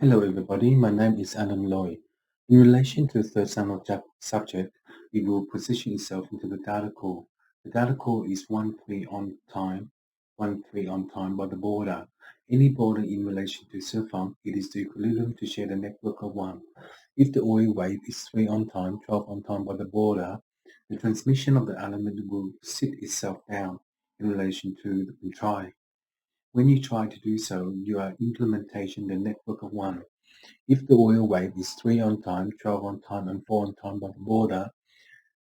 Hello everybody, my name is Alan Loy. In relation to the third subject, it will position itself into the data core. The data core is 1 3 on time by the border. Any border in relation to cell phone, it is the equilibrium to share the network of 1. If the audio wave is 3 on time, 12 on time by the border, the transmission of the element will sit itself down in relation to the try. When you try to do so, you are implementing the network of 1. If the oil wave is 3 on time, 12 on time, and 4 on time by the border,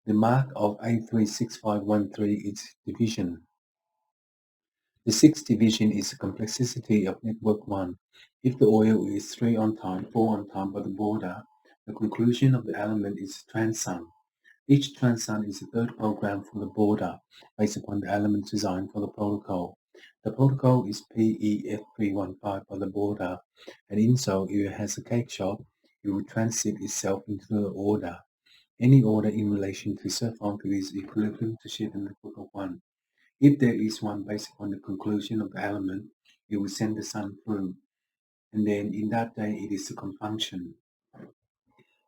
the mark of A36513 is division. The sixth division is the complexity of network 1. If the oil is 3 on time, 4 on time by the border, the conclusion of the element is transson. Each transson is a third program for the border based upon the element design for the protocol. The protocol is PEF315 by the border, and in so if it has a cake shop, it will transit itself into the order. Any order in relation to self-onto is equivalent to share the network of 1. If there is one based upon the conclusion of the element, it will send the sun through, and then in that day it is the confunction.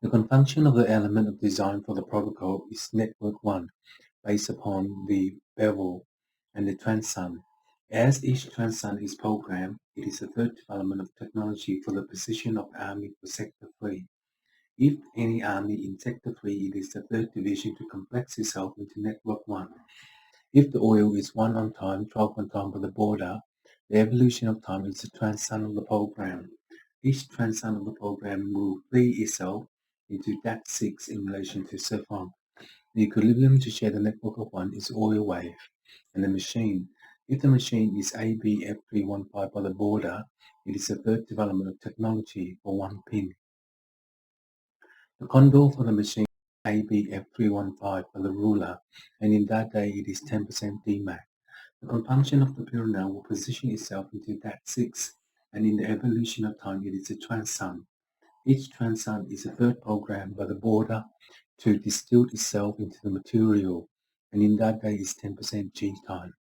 The confunction of the element of design for the protocol is network 1, based upon the bevel and the transson. As each transson is programmed, it is the third development of technology for the position of army for Sector 3. If any army in Sector 3, it is the third division to complex itself into Network 1. If the oil is 1 on time, 12 on time by the border, the evolution of time is the transson of the program. Each transson of the program will free itself into DAT6 in relation to Cephon. The equilibrium to share the network of 1 is oil wave, and the machine. If the machine is ABF315 by the border, it is the third development of technology for 1 pin. The condor for the machine ABF315 by the ruler, and in that day it is 10% DMAC. The confunction of the pyramid will position itself into DAT6, and in the evolution of time it is a transson. Each transson is a third program by the border to distill itself into the material, and in that day is 10% G time.